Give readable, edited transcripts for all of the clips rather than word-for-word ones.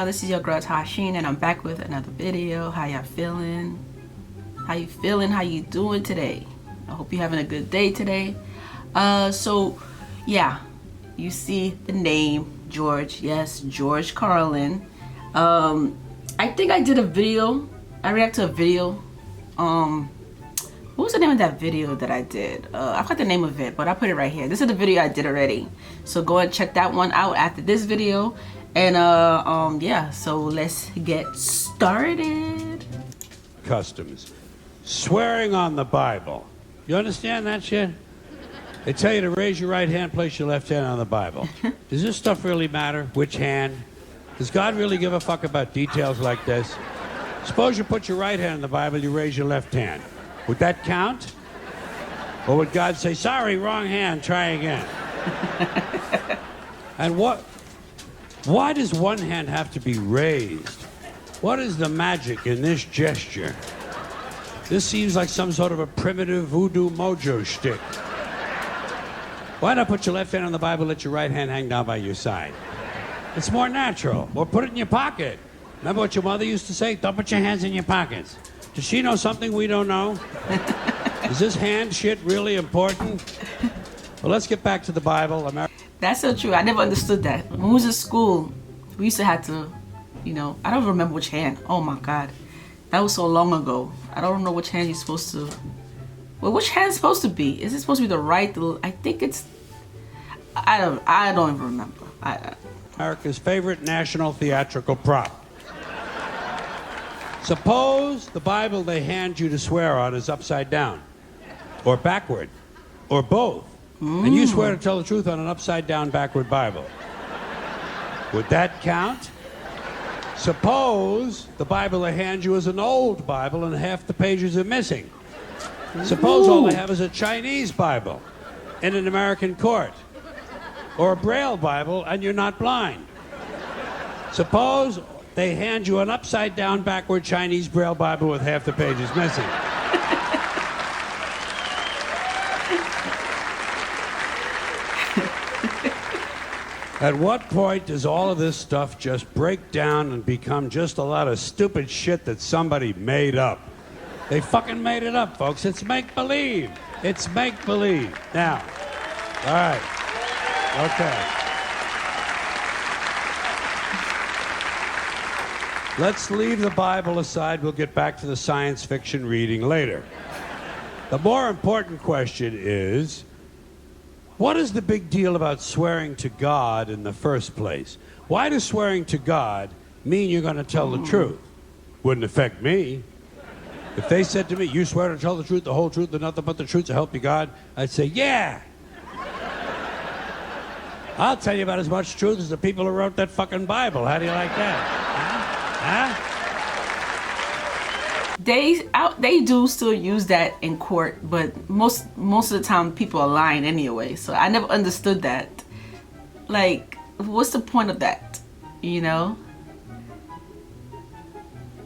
this is your girl Tysheen, and I'm back with another video. How y'all feeling? How you feeling? How you doing today? I hope you're having a good day today. So yeah, you see the name George. Yes, George Carlin. I think I did a video. I reacted to a video. What was the name of that video that I did? I forgot the name of it, but I put it right here. This is the video I did already. So go and check that one out after this video. And yeah, so let's get started. Customs. Swearing on the Bible. You understand that shit? They tell you to raise your right hand, place your left hand on the Bible. Does this stuff really matter? Which hand? Does God really give a fuck about details like this? Suppose you put your right hand on the Bible, you raise your left hand. Would that count? Or would God say, sorry, wrong hand, try again? And why does one hand have to be raised? What is the magic in this gesture? This seems like some sort of a primitive voodoo mojo shtick. Why not put your left hand on the Bible, let your right hand hang down by your side? It's more natural. Or put it in your pocket. Remember what your mother used to say? Don't put your hands in your pockets. Does she know something we don't know? Is this hand shit really important? Well, let's get back to the Bible. That's so true. I never understood that. When we was in school, we used to have to, you know, I don't remember which hand. Oh my God. That was so long ago. I don't know which hand you're supposed to, well, which hand is supposed to be? Is it supposed to be the right? I think it's, I don't even remember. America's favorite national theatrical prop. Suppose the Bible they hand you to swear on is upside down, or backward, or both, and you swear to tell the truth on an upside down, backward Bible. Would that count? Suppose the Bible they hand you is an old Bible and half the pages are missing. Suppose all they have is a Chinese Bible in an American court, or a Braille Bible and you're not blind. Suppose they hand you an upside-down, backward Chinese Braille Bible with half the pages missing. At what point does all of this stuff just break down and become just a lot of stupid shit that somebody made up? They fucking made it up, folks. It's make-believe. It's make-believe. Now, all right. Okay. Let's leave the Bible aside. We'll get back to the science fiction reading later. The more important question is, what is the big deal about swearing to God in the first place? Why does swearing to God mean you're going to tell the truth? Wouldn't affect me. If they said to me, you swear to tell the truth, the whole truth, and nothing but the truth to help you God, I'd say, yeah. I'll tell you about as much truth as the people who wrote that fucking Bible. How do you like that? Huh? They do still use that in court, but most of the time people are lying anyway. So I never understood that. Like, what's the point of that? You know,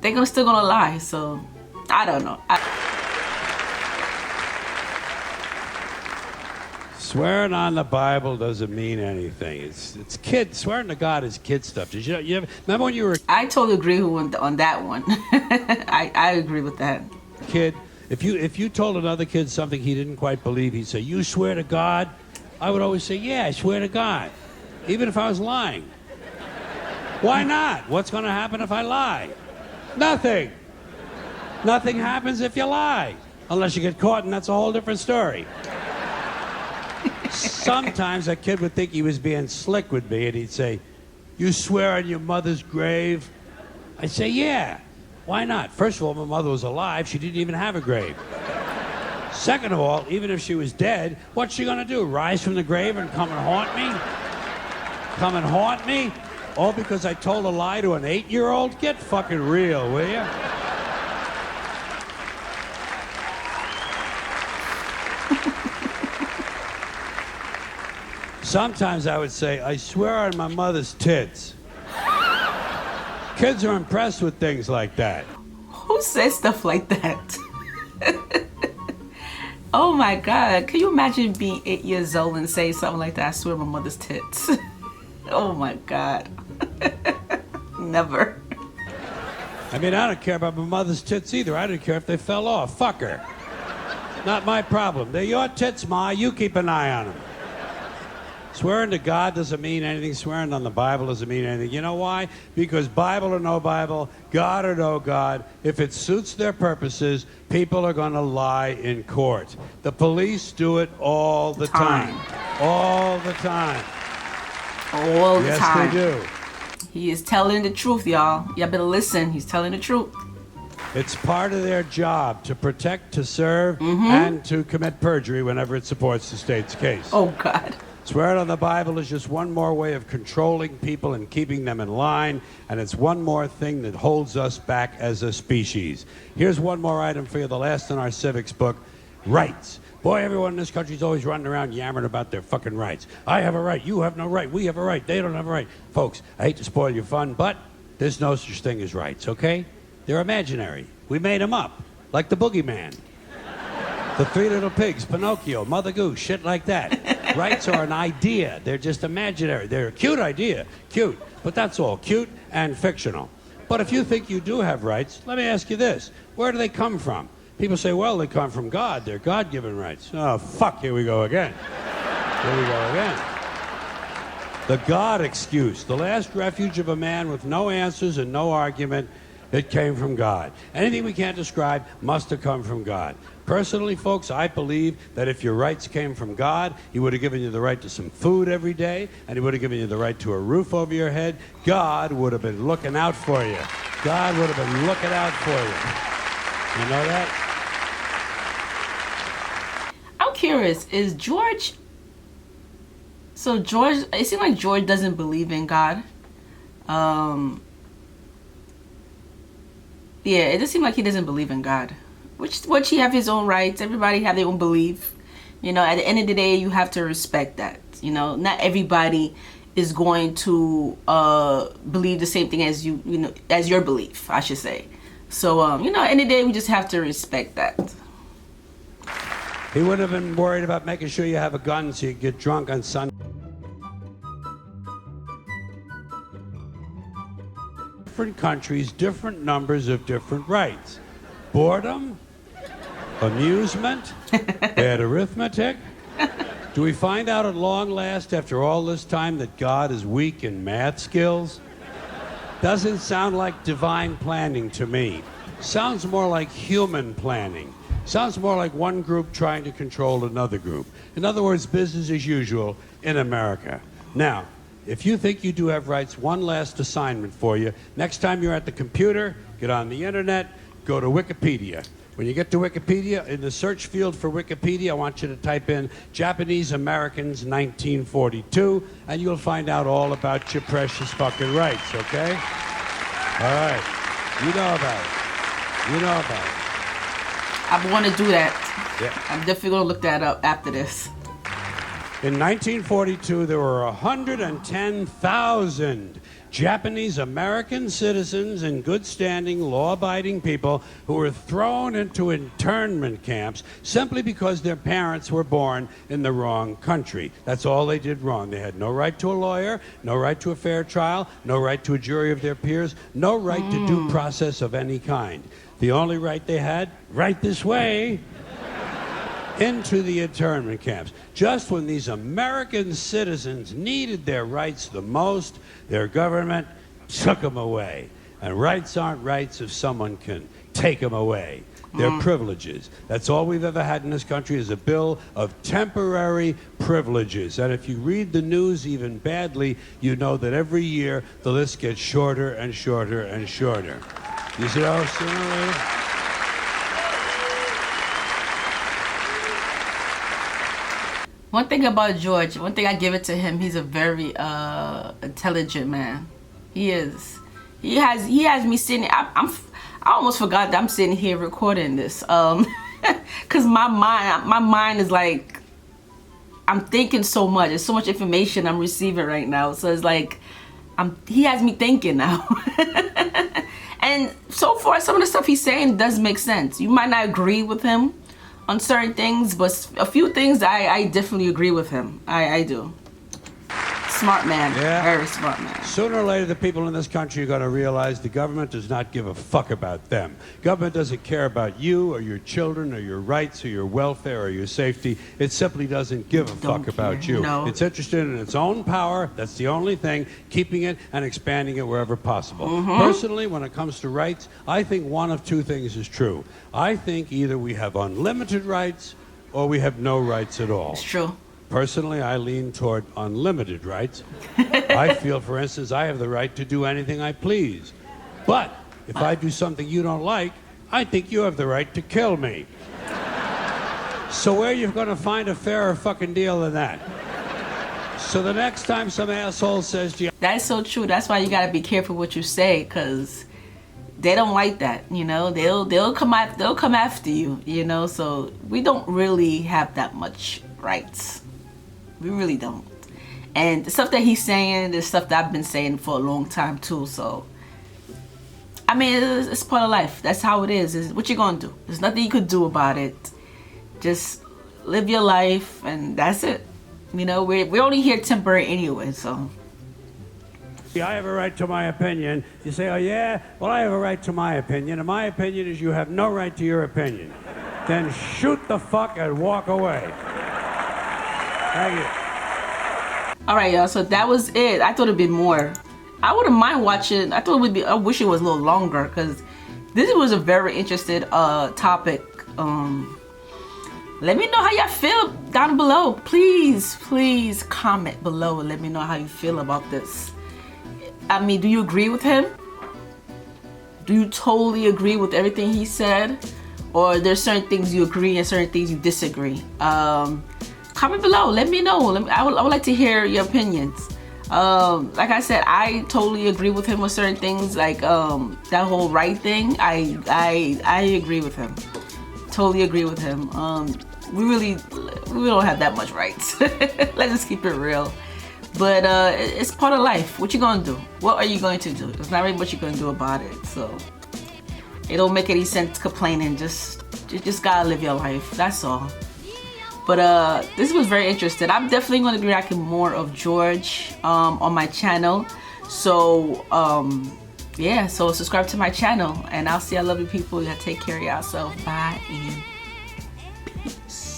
they're still gonna lie. So I don't know. Swearing on the Bible doesn't mean anything. It's kid. Swearing to God is kid stuff. Did you ever remember when you were I totally agree on that one. I agree with that. Kid? If you told another kid something he didn't quite believe, he'd say, you swear to God? I would always say, yeah, I swear to God. Even if I was lying. Why not? What's going to happen if I lie? Nothing. Nothing happens if you lie. Unless you get caught, and that's a whole different story. Sometimes a kid would think he was being slick with me, and he'd say, you swear on your mother's grave? I'd say, yeah. Why not? First of all, my mother was alive. She didn't even have a grave. Second of all, even if she was dead, what's she gonna do? Rise from the grave and come and haunt me? Come and haunt me? All because I told a lie to an 8-year-old? Get fucking real, will you? Sometimes I would say, I swear on my mother's tits. Kids are impressed with things like that. Who says stuff like that? Oh my God, can you imagine being 8 years old and say something like that? I swear on my mother's tits. Oh my God. Never. I mean, I don't care about my mother's tits either. I didn't care if they fell off. Fuck her. Not my problem. They're your tits, Ma. You keep an eye on them. Swearing to God doesn't mean anything. Swearing on the Bible doesn't mean anything. You know why? Because Bible or no Bible, God or no God, if it suits their purposes, people are going to lie in court. The police do it all the time. All the time. All the time. Yes, they do. He is telling the truth, y'all. Y'all better listen. He's telling the truth. It's part of their job to protect, to serve, and to commit perjury whenever it supports the state's case. Oh, God. Swearing on the Bible is just one more way of controlling people and keeping them in line, and it's one more thing that holds us back as a species. Here's one more item for you, the last in our civics book, rights. Boy, everyone in this country is always running around yammering about their fucking rights. I have a right, you have no right, we have a right, they don't have a right. Folks, I hate to spoil your fun, but there's no such thing as rights, okay? They're imaginary. We made them up, like the boogeyman. The Three Little Pigs, Pinocchio, Mother Goose, shit like that. Rights are an idea. They're just imaginary. They're a cute idea. Cute. But that's all. Cute and fictional. But if you think you do have rights, let me ask you this. Where do they come from? People say, well, they come from God. They're God-given rights. Oh, fuck, here we go again. Here we go again. The God excuse. The last refuge of a man with no answers and no argument. It came from God. Anything we can't describe must have come from God. Personally, folks, I believe that if your rights came from God, He would have given you the right to some food every day, and He would have given you the right to a roof over your head. God would have been looking out for you. God would have been looking out for you. You know that? I'm curious, is George... So George, it seems like George doesn't believe in God. Yeah, it just seems like he doesn't believe in God. Which he have his own rights. Everybody have their own belief. You know, at the end of the day, you have to respect that. You know, not everybody is going to believe the same thing as you know, as your belief, I should say. So, you know, at the end of the day, we just have to respect that. He would have been worried about making sure you have a gun so you get drunk on Sunday. Different countries, different numbers of different rights. Boredom, amusement, bad arithmetic. Do we find out at long last, after all this time, that God is weak in math skills? Doesn't sound like divine planning to me. Sounds more like human planning. Sounds more like one group trying to control another group. In other words, business as usual in America. Now, if you think you do have rights, one last assignment for you. Next time you're at the computer, get on the internet, go to Wikipedia. When you get to Wikipedia, in the search field for Wikipedia, I want you to type in Japanese Americans 1942, and you'll find out all about your precious fucking rights, okay? All right. You know about it. You know about it. I want to do that. Yeah. I'm definitely going to look that up after this. In 1942, there were 110,000 Japanese American citizens in good standing, law-abiding people who were thrown into internment camps simply because their parents were born in the wrong country. That's all they did wrong. They had no right to a lawyer, no right to a fair trial, no right to a jury of their peers, no right to due process of any kind. The only right they had, right this way, into the internment camps. Just when these American citizens needed their rights the most, their government took them away. And rights aren't rights if someone can take them away. They're privileges. That's all we've ever had in this country is a bill of temporary privileges. And if you read the news even badly, you know that every year the list gets shorter and shorter and shorter. You see how sooner or later? One thing about George, one thing I give it to him, he's a very intelligent man. He is. He has me sitting. I almost forgot that I'm sitting here recording this. Cause my mind is like, I'm thinking so much. There's so much information I'm receiving right now. So it's like, he has me thinking now. And so far, some of the stuff he's saying does make sense. You might not agree with him on certain things, but a few things I definitely agree with him. I do. Smart man. Yeah. Very smart man. Sooner or later, the people in this country are going to realize the government does not give a fuck about them. Government doesn't care about you or your children or your rights or your welfare or your safety. It simply doesn't give a fuck about you. No. It's interested in its own power. That's the only thing, keeping it and expanding it wherever possible. Personally, when it comes to rights, I think one of two things is true. I think either we have unlimited rights or we have no rights at all. It's true. Personally, I lean toward unlimited rights. I feel, for instance, I have the right to do anything I please. But if I do something you don't like, I think you have the right to kill me. So where are you going to find a fairer fucking deal than that? So the next time some asshole says to you... That's so true. That's why you got to be careful what you say, because they don't like that, you know. They'll come after you, you know. So we don't really have that much rights. We really don't. And the stuff that he's saying is stuff that I've been saying for a long time too. So, I mean, it's part of life. That's how it is. It's what you gonna do. There's nothing you could do about it. Just live your life, and that's it. You know, we're only here temporary anyway. So, I have a right to my opinion. You say, oh yeah, well I have a right to my opinion, and my opinion is you have no right to your opinion. Then shoot the fuck and walk away. Thank you. All right, y'all. So that was it. I thought it'd be more. I wouldn't mind watching. I thought it would be. I wish it was a little longer, because this was a very interesting topic. Let me know how y'all feel down below. Please comment below and let me know how you feel about this. I mean, do you agree with him? Do you totally agree with everything he said? Or there's certain things you agree and certain things you disagree? Comment below. Let me know. I would like to hear your opinions. Like I said, I totally agree with him with certain things, like that whole right thing. I agree with him. Totally agree with him. We don't have that much rights. Let's just keep it real. But it's part of life. What you gonna do? What are you going to do? There's not really much you're gonna do about it. So it don't make any sense complaining. Just gotta live your life. That's all. But this was very interesting. I'm definitely going to be reacting more of George on my channel. So yeah, so subscribe to my channel, and I'll see I love you people. You gotta take care of yourself. Bye and peace.